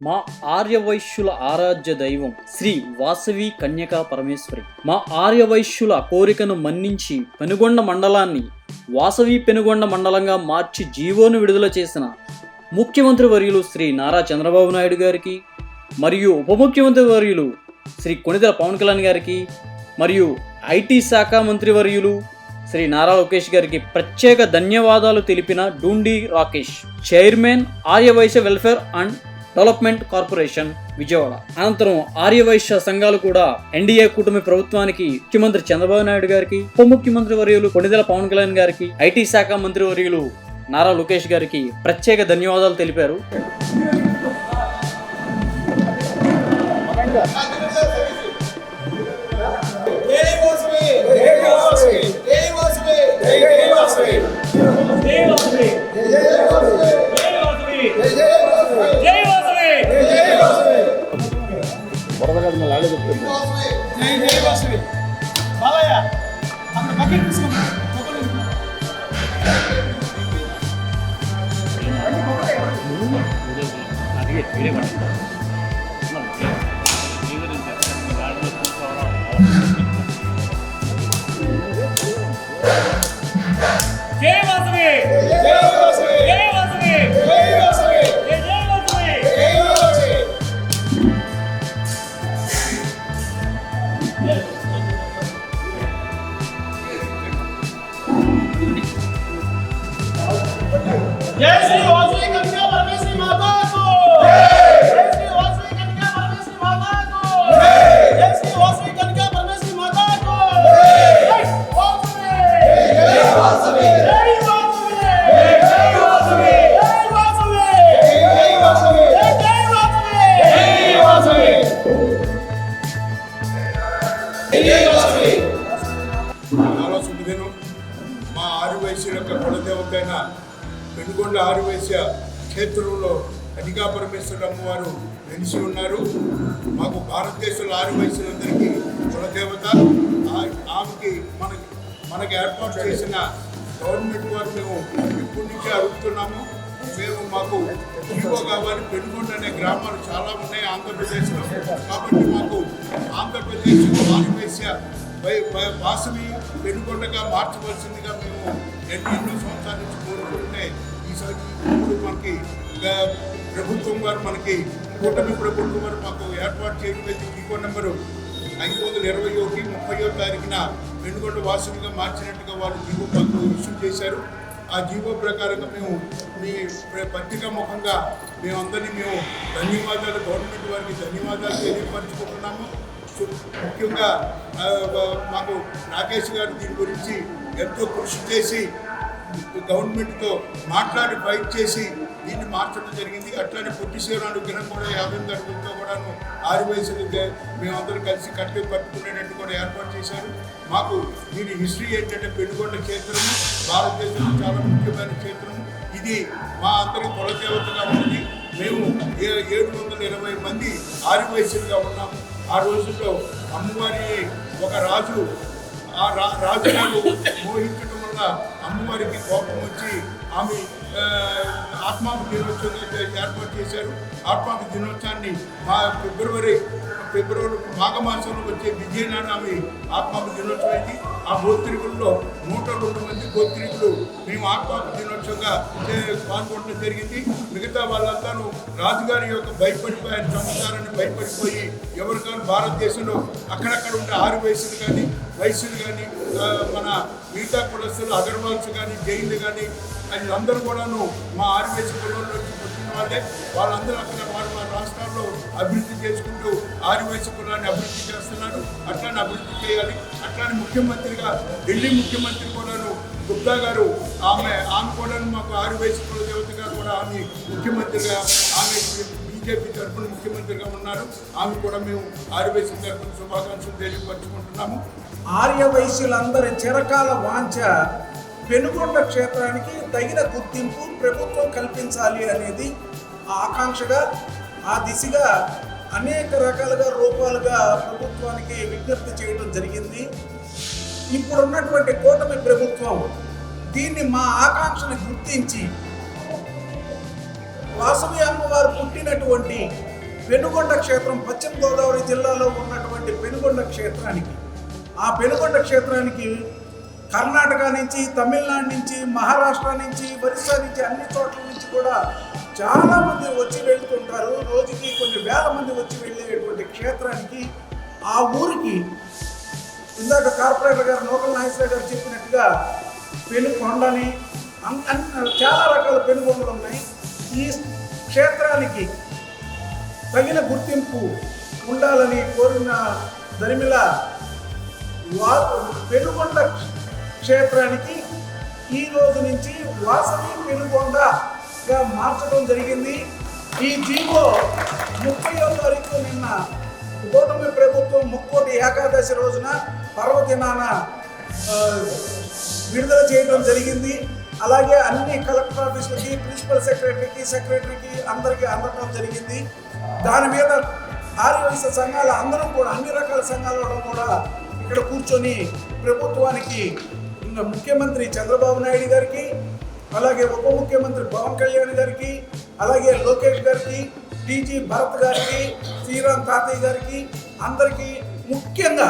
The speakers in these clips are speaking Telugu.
మా ఆర్యవైశ్యుల ఆరాధ్య దైవం శ్రీ వాసవి కన్యకా పరమేశ్వరి మా ఆర్యవైశ్యుల కోరికను మన్నించి పెనుగొండ మండలాన్ని వాసవి పెనుగొండ మండలంగా మార్చి జీవోను విడుదల చేసిన ముఖ్యమంత్రి వర్యులు శ్రీ నారా చంద్రబాబు నాయుడు గారికి మరియు ఉప ముఖ్యమంత్రి వర్యులు శ్రీ కొణిదెల పవన్ కళ్యాణ్ గారికి మరియు ఐటీ శాఖ మంత్రి వర్యులు శ్రీ నారా లోకేష్ గారికి ప్రత్యేక ధన్యవాదాలు తెలిపిన Dhoondi Rakesh, chairman Aryavaishya welfare and development corporation Vijayawada. అనంతరం ఆర్యవైశ్య సంఘాలు కూడా ఎన్డీఏ కూటమి ప్రభుత్వానికి ముఖ్యమంత్రి చంద్రబాబు నాయుడు గారికి, ఉప ముఖ్యమంత్రి వర్యులు కొణిదెల పవన్ కళ్యాణ్ గారికి, ఐటీ శాఖ మంత్రి వర్యులు నారా లోకేష్ గారికి ప్రత్యేక ధన్యవాదాలు తెలిపారు. जय श्री वासवी कन्या परमेश्वरी माता को जय श्री वासवी कन्या परमेश्वरी माता को जय श्री वासवी कन्या परमेश्वरी माता को जय वासवी जय वासवी जय वासवी जय वासवी जय वासवी जय वासवी जय वासवी చాలా శుభదినం. మా ఆర్యవైశ్యుల యొక్క కులదేవతైన పెనుగొండ ఆర్యవైశ్య క్షేత్రంలో కన్యకా పరమేశ్వరి అమ్మవారు వెలిసి ఉన్నారు. మాకు భారతదేశంలో ఆర్యవైశ్యులందరికీ కులదేవత. ఆమెకి మనకి ఏర్పాటు చేసిన గవర్నమెంట్ వారు మేము ఇప్పటి నుంచే అడుగుతున్నాము. మాకు జీవో కావాలి. పెనుగొండ అనే గ్రామాలు చాలా ఉన్నాయి ఆంధ్రప్రదేశ్లో. కాబట్టి మాకు ఆంధ్రప్రదేశ్ ఆర్యవైశ్య వాసవి పెనుగొండగా మార్చవలసిందిగా మేము ఎన్నో సంవత్సరాల నుంచి కోరుకుంటే ఈసారి ఇప్పుడు మనకి ప్రభుత్వం వారు మనకి కూటమి ప్రభుత్వం వారు మాకు ఏర్పాటు చేయడం జీవో నెంబరు 521 30వ తారీఖున పెనుగొండ వాసవిగా మార్చినట్టుగా వాళ్ళు జీవో మాకు ఇష్యూ చేశారు. ఆ జీవో ప్రకారంగా మేము మీ పత్రికా ముఖంగా మేము ధన్యవాదాలు గవర్నమెంట్ వారికి ధన్యవాదాలు తెలియపరచుకుంటున్నాము. ముఖ్యంగా మాకు రాకేష్ గారు దీని గురించి ఎంతో కృషి చేసి గవర్నమెంట్తో మాట్లాడి ఫైట్ చేసి దీన్ని మార్చడం జరిగింది. అట్లానే పొట్టి శ్రీరాముడు దినం కూడా 50 అడుగులతో కూడాను ఆర్యవైశ్యులకి మేమందరం కలిసి కట్టి పట్టుకునేటట్టు కూడా ఏర్పాటు చేశారు. మాకు దీని హిస్టరీ ఏంటంటే పెనుగొండ క్షేత్రము భారతదేశంలో చాలా ముఖ్యమైన క్షేత్రము. ఇది మా అందరి కులదేవతగా ఉన్నది. మేము 720 మంది ఆర్యవైశ్యులుగా ఉన్నాము. ఆ రోజుల్లో అమ్మవారిని ఒక రాజు రాజుగారు మోహించడం వల్ల అమ్మవారికి కోపం వచ్చి ఆమె ఆత్మాకు దినోత్సవం ఏర్పాటు చేశారు. ఆత్మాకు దినోత్సవాన్ని ఫిబ్రవరి మాఘమాసంలో వచ్చే విజయనాడు ఆమె ఆత్మాకు దినోత్సవం అయింది. ఆ గోత్రికుల్లో 102 మంది గోత్రికులు మేము ఆత్మాకు దినోత్సవంగా పాల్గొనడం జరిగింది. మిగతా వాళ్ళంతాను రాజుగారి యొక్క భయపడిపోయి ఆయన చంపుతారని భయపడిపోయి ఎవరికైనా భారతదేశంలో అక్కడక్కడ ఉండే ఆర్యవైశ్యులు కానీ వైశ్యులు కానీ మన మిగతా కులస్తులు అగర్వాల్స్ కానీ జైన్లు కానీ అందరూ కూడాను మా ఆర్యవైశ్య కులంలో పుట్టిన వాళ్ళే. వాళ్ళందరూ అక్కడ మా రాష్ట్రాల్లో అభివృద్ధి చేసుకుంటూ ఆర్యవైశ్య కులాన్ని అభివృద్ధి చేస్తున్నారు. అట్లానే అభివృద్ధి చేయాలి. అట్లానే ముఖ్యమంత్రిగా ఢిల్లీ ముఖ్యమంత్రి కూడాను గుప్తా గారు ఆమె కూడాను మాకు ఆర్యవైశ్య కుల దేవతగా కూడా ఆమె ముఖ్యమంత్రిగా ఆమె బీజేపీ తరఫున ముఖ్యమంత్రిగా ఉన్నారు. ఆమె కూడా మేము ఆర్యవైశ్య తరఫున శుభాకాంక్షలు తెలియపరచుకుంటున్నాము. ఆర్యవైశ్యులందరి చిరకాల వాంఛ పెనుగొండ క్షేత్రానికి తగిన గుర్తింపు ప్రభుత్వం కల్పించాలి అనేది ఆకాంక్షగా, ఆ దిశగా అనేక రకాలుగా రూపాలుగా ప్రభుత్వానికి విజ్ఞప్తి చేయడం జరిగింది. ఇప్పుడున్నటువంటి కూటమి ప్రభుత్వం దీన్ని మా ఆకాంక్షను గుర్తించి వాసవి అమ్మవారు పుట్టినటువంటి పెనుగొండ క్షేత్రం పశ్చిమ గోదావరి జిల్లాలో ఉన్నటువంటి పెనుగొండ క్షేత్రానికి, ఆ పెనుగొండ క్షేత్రానికి కర్ణాటక నుంచి, తమిళనాడు నుంచి, మహారాష్ట్ర నుంచి, ఒరిస్సా నుంచి, అన్ని చోట్ల నుంచి కూడా చాలామంది వచ్చి వెళ్తుంటారు. రోజుకి కొన్ని వేల మంది వచ్చి వెళ్ళేటువంటి క్షేత్రానికి, ఆ ఊరికి ఇందాక కార్పొరేటర్ గారు నూకల నాగేశ్వర గారు చెప్పినట్టుగా పెనుకొండని చాలా రకాల పెనుగొండలు ఉన్నాయి. ఈ క్షేత్రానికి తగిన గుర్తింపు ఉండాలని కోరిన దరిమిల పెనుగొండ క్షేత్రానికి ఈ రోజు నుంచి వాసవి పెనుగొండగా మార్చడం జరిగింది. ఈ జీవో 30వ తారీఖు నిన్న కూటమి ప్రభుత్వం ముక్కోటి ఏకాదశి రోజున పర్వదినాన విడుదల చేయడం జరిగింది. అలాగే అన్ని కలెక్టర్ ఆఫీసులకి, ప్రిన్సిపల్ సెక్రటరీకి అందరికీ అందడం జరిగింది. దాని మీద ఆర్యవైశ్య సంఘాల అందరం కూడా, అన్ని రకాల సంఘాలలో కూడా ఇక్కడ కూర్చొని ప్రభుత్వానికి, ముఖ్యమంత్రి చంద్రబాబు నాయుడు గారికి, అలాగే ఉప ముఖ్యమంత్రి పవన్ కళ్యాణ్ గారికి, అలాగే లోకేష్ గారికి, టీజీ భరత్ గారికి, శ్రీరామ్ తాతయ్య గారికి, అందరికీ ముఖ్యంగా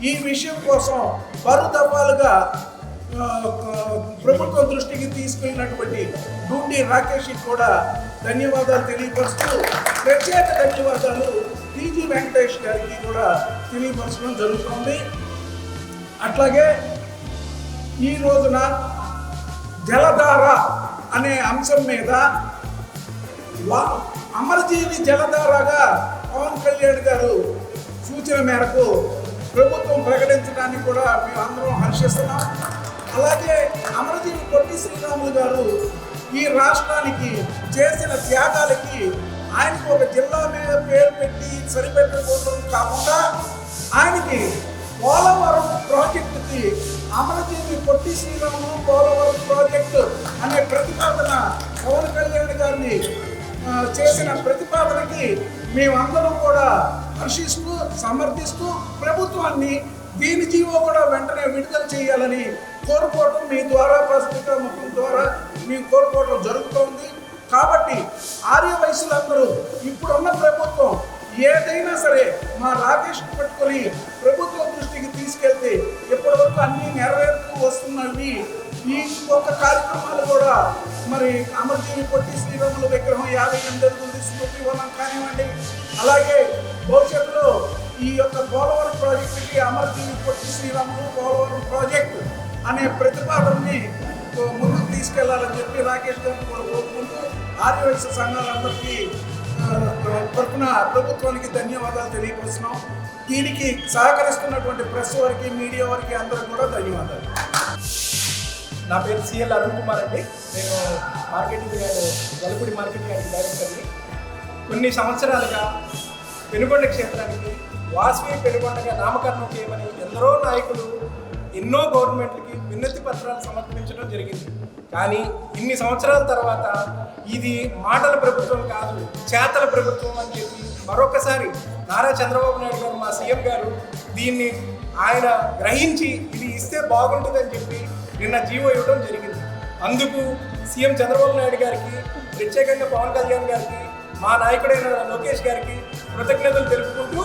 ఈ విషయం కోసం పలు దఫాలుగా ప్రభుత్వం దృష్టికి తీసుకెళ్ళినటువంటి డూండి రాకేష్కి కూడా ధన్యవాదాలు తెలియపరుస్తూ, ప్రత్యేక ధన్యవాదాలు టీజీ వెంకటేష్ గారికి కూడా తెలియపరచడం జరుగుతుంది. అట్లాగే ఈ రోజున జలధార అనే అంశం మీద అమరజీవి జలధారగా పవన్ కళ్యాణ్ గారు సూచన మేరకు ప్రభుత్వం ప్రకటించడానికి కూడా మేము అందరం హర్షిస్తున్నాం. అలాగే అమరజీవి పొట్టి శ్రీరాములు గారు ఈ రాష్ట్రానికి చేసిన త్యాగాలకి ఆయనకు ఒక జిల్లా మీద పేరు పెట్టి సరిపెట్టుకోవడం కాకుండా, ఆయనకి పోలవరం ప్రాజెక్టుకి అమరజీవి పొట్టి శ్రీరాములు పోలవరం ప్రాజెక్టు అనే ప్రతిపాదన పవన్ కళ్యాణ్ గారిని చేసిన ప్రతిపాదనకి మేమందరం కూడా హర్షిస్తూ, సమర్థిస్తూ ప్రభుత్వాన్ని దీని జీవో కూడా వెంటనే విడుదల చేయాలని కోరుకోవడం మీ ద్వారా, ప్రస్తుత ముఖ్యం ద్వారా మేము కోరుకోవడం జరుగుతోంది. కాబట్టి ఆర్యవైశ్యులందరూ ఇప్పుడున్న ప్రభుత్వం ఏదైనా సరే మా రాకేష్ పెట్టుకొని ప్రభుత్వం దృష్టికి తీసుకెళ్తే ఇప్పటివరకు అన్నీ నెరవేరుతూ వస్తున్నవి. ఈ ఒక్క కార్యక్రమాలు కూడా మరి అమరజీవి పొట్టి శ్రీరాములు విగ్రహం 58 అడుగులు స్మృతి వనం కానివ్వండి, అలాగే భవిష్యత్తులో ఈ యొక్క పోలవరం ప్రాజెక్టుకి అమరజీవి పొట్టి శ్రీరాములు పోలవరం ప్రాజెక్టు అనే ప్రతిపాదనని ముందుకు తీసుకెళ్లాలని చెప్పి రాకేష్ గారిని కూడా కోరుకుంటూ ఆర్యవైశ్య సంఘాలందరికీ తరఫున ప్రభుత్వానికి ధన్యవాదాలు తెలియపరుస్తున్నాం. దీనికి సహకరిస్తున్నటువంటి ప్రెస్ వారికి, మీడియా వారికి అందరికీ కూడా ధన్యవాదాలు. నా పేరు సిఎల్ అరుణ్ కుమార్ అండి. నేను మార్కెటింగ్ వలపూడి మార్కెటింగ్ డైరెక్టర్ని. కొన్ని సంవత్సరాలుగా పెనుగొండ క్షేత్రానికి వాసవి పెనుగొండగా నామకరణం చేయమని ఎందరో నాయకులు ఎన్నో గవర్నమెంట్లకి వినతి పత్రాలు సమర్పించడం జరిగింది. కానీ ఇన్ని సంవత్సరాల తర్వాత ఇది మాటల ప్రభుత్వం కాదు, చేతల ప్రభుత్వం అని చెప్పి మరొకసారి నారా చంద్రబాబు నాయుడు గారు, మా సీఎం గారు దీన్ని ఆయన గ్రహించి ఇది ఇస్తే బాగుంటుందని చెప్పి నిన్న జీవో ఇవ్వడం జరిగింది. అందుకు సీఎం చంద్రబాబు నాయుడు గారికి, ప్రత్యేకంగా పవన్ కళ్యాణ్ గారికి, మా నాయకుడైన లోకేష్ గారికి కృతజ్ఞతలు తెలుపుకుంటూ,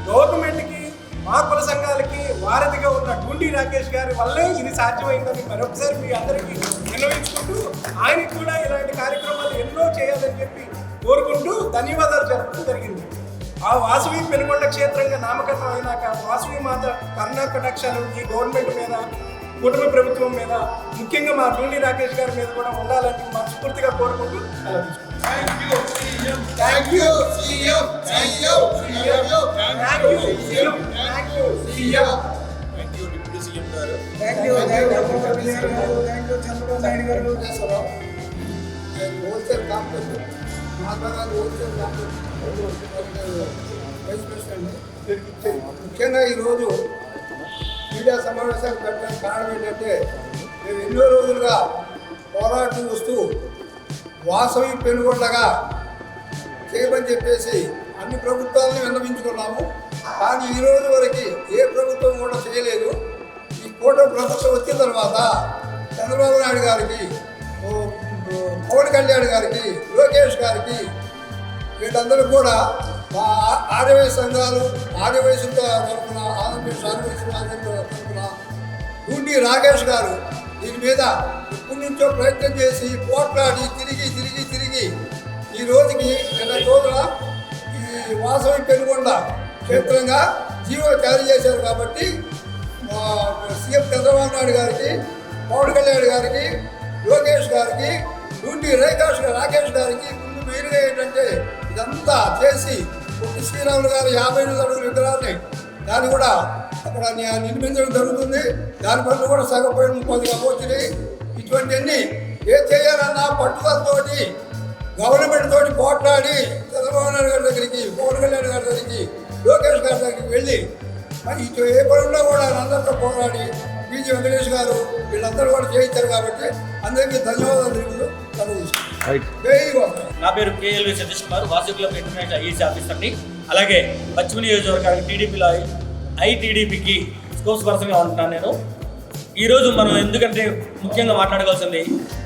గవర్నమెంట్కి, మా కుల సంఘాలకి వారధిగా ఉన్న డూండి రాకేష్ గారి వల్లే ఇది సాధ్యమైందని మరొకసారి మీ అందరికీ విన్నవించుకుంటూ, ఆయనకు కూడా ఇలాంటి కార్యక్రమాలు ఎన్నో చేయాలని చెప్పి కోరుకుంటూ ధన్యవాదాలు జరపడం జరిగింది. ఆ వాసవి పెనుగొండ క్షేత్రంగా నామకరణం అయినాక వాసవి మాత కరుణా కటాక్షాలు ఈ గవర్నమెంట్ మీద, కుటుంబ ప్రభుత్వం మీద, ముఖ్యంగా మా డూండి రాకేష్ గారి మీద కూడా ఉండాలని మనస్ఫూర్తిగా కోరుకుంటూ ముఖ్యంగా ఈరోజు మీడియా సమావేశాలు పెట్టడానికి కారణం ఏంటంటే, మేము ఎన్నో రోజులుగా పోరాటం వస్తూ వాసవి పెనుగొండగా చేయమని చెప్పేసి అన్ని ప్రభుత్వాలను విన్నవించుకున్నాము. కానీ ఈ రోజు వరకు ఏ ప్రభుత్వం కూడా చేయలేదు. ఈ కూటమి ప్రభుత్వం వచ్చిన తర్వాత చంద్రబాబు నాయుడు గారికి, పవన్ కళ్యాణ్ గారికి, లోకేష్ గారికి, వీళ్ళందరూ కూడా మా ఆర్యవైశ్య సంఘాలు ఆర్యవైశ్య తరఫున ఆంధ్రప్రదేశ్ ఆర్యవైశ్య తరఫున గుండి రాకేష్ గారు దీని మీద ఇప్పటి నుంచో ప్రయత్నం చేసి పోట్లాడి తిరిగి ఈ రోజుకి 2 రోజుల ఈ వాసవి పెనుగొండ క్షేత్రంగా జీవో తయారు చేశారు. కాబట్టి సీఎం చంద్రబాబు నాయుడు గారికి, పవన్ కళ్యాణ్ గారికి, లోకేష్ గారికి, గుండి రాకేష్ గారికి ముందు మెయిన్గా ఏంటంటే ఇదంతా చేసి పొట్టి శ్రీరాములు గారు 52 అడుగుల విగ్రహాన్ని దాన్ని కూడా అక్కడ నిర్మించడం జరుగుతుంది. దాని పనులు కూడా సగపోయిన 10గా వచ్చినాయి. ఇటువంటివన్నీ ఏ చేయాలన్నా పట్టుదలతోటి గవర్నమెంట్ తోటి పోట్లాడి చంద్రబాబు నాయుడు గారి దగ్గరికి, పవన్ కళ్యాణ్ గారి దగ్గరికి, లోకేష్ గారి దగ్గరికి వెళ్ళి ఇటు ఏ పనుల్లో కూడా అందరితో పోరాడి బీజీ వెంకటేష్ గారు వీళ్ళందరూ కూడా చేయించారు. కాబట్టి అందరికీ ధన్యవాదాలు తెలుపుతూ నా పేరు KLV Satish Kumar, Vasavi club international IEC ఆఫీసర్ని. అలాగే పశ్చిమ నియోజకవర్గానికి టీడీపీలో ఐటీడీపీకి స్పోక్స్ పర్సన్గా ఉంటున్నాను నేను. ఈరోజు మనం ఎందుకంటే ముఖ్యంగా మాట్లాడుకోవాల్సింది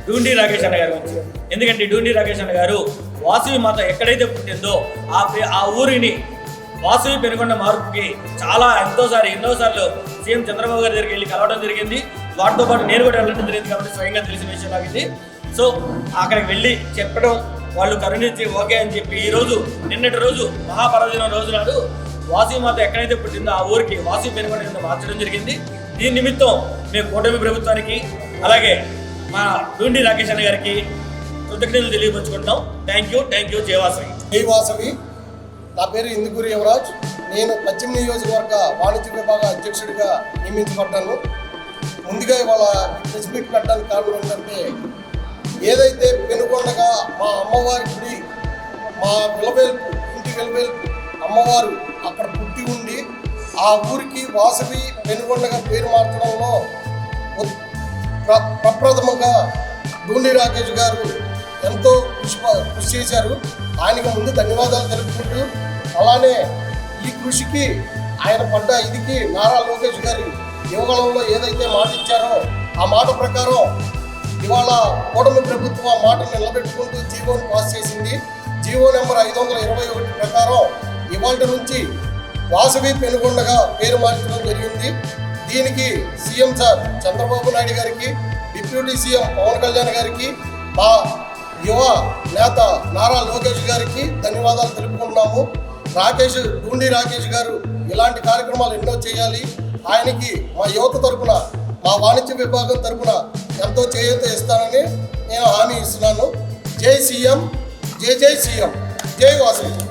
డూండి రాకేష్ అన్న గారి గురించి. ఎందుకంటే డూండి రాకేష్ అన్న గారు వాసవి మాత ఎక్కడైతే పుట్టిందో ఆ ఊరిని వాసవి పెనుగొండ మార్పుకి ఎన్నోసార్లు సీఎం చంద్రబాబు గారి దగ్గరికి వెళ్ళి కలవడం జరిగింది. వాటితో పాటు నేను కూడా వెళ్ళడం జరిగింది కాబట్టి స్వయంగా తెలిసిన విషయం లాగింది. సో అక్కడికి వెళ్ళి చెప్పడం, వాళ్ళు కరుణించి ఓకే అని చెప్పి ఈరోజు నిన్నటి రోజు మహాపర్వదినం రోజు నాడు వాసవి మాత ఎక్కడైతే పుట్టిందో ఆ ఊరికి వాసవి పెనుగొండ కింద మార్చడం జరిగింది. దీని నిమిత్తం మేము కూటమి ప్రభుత్వానికి అలాగే మా డూండి రాకేష్ అన్న గారికి కృతజ్ఞతలు తెలియపరుచుకుంటాం. Thank you. జై వాసవి. జై వాసవి. నా పేరు ఇందుకూరి యువరాజ్. నేను పశ్చిమ నియోజకవర్గ వాణిజ్య విభాగ అధ్యక్షుడిగా నియమించబడ్డాను. ముందుగా ఇవాళ ప్రెస్ మీట్ పెట్టడానికి కారణం ఏంటంటే ఏదైతే పెనుగొండగా మా అమ్మవారి గుడి, మా ఇంటి వెలువేల్పు అమ్మవారు అక్కడ పుట్టి ఉండి ఆ ఊరికి వాసవి పెనుగొండగా పేరు మార్చడంలో ప్రప్రథమంగా డూండి రాకేష్ గారు ఎంతో కృషి చేశారు. ఆయనకు ముందు ధన్యవాదాలు తెలుపుకుంటూ, అలానే ఈ కృషికి ఆయన పడ్డ ఇదికి నారా లోకేష్ గారు యువగలంలో ఏదైతే మాట ఇచ్చారో ఆ మాట ప్రకారం ఇవాళ కూటమి ప్రభుత్వం ఆ మాటను నిలబెట్టుకుంటూ జీవోని పాస్ చేసింది. జీవో నెంబర్ 521 ప్రకారం ఇవాళ నుంచి వాసవి పెనుగొండగా పేరు మార్చడం జరిగింది. దీనికి సీఎం సార్ చంద్రబాబు నాయుడు గారికి, డిప్యూటీ సీఎం పవన్ కళ్యాణ్ గారికి, మా యువ నేత నారా లోకేష్ గారికి ధన్యవాదాలు తెలుపుకుంటున్నాము. డూండి రాకేష్ గారు ఇలాంటి కార్యక్రమాలు ఎన్నో చేయాలి. ఆయనకి మా యువత తరపున, మా వాణిజ్య విభాగం తరపున ఎంతో చేయూత ఇస్తానని నేను హామీ ఇస్తున్నాను. జై సీఎం, జై సీఎం, జై వాసవి.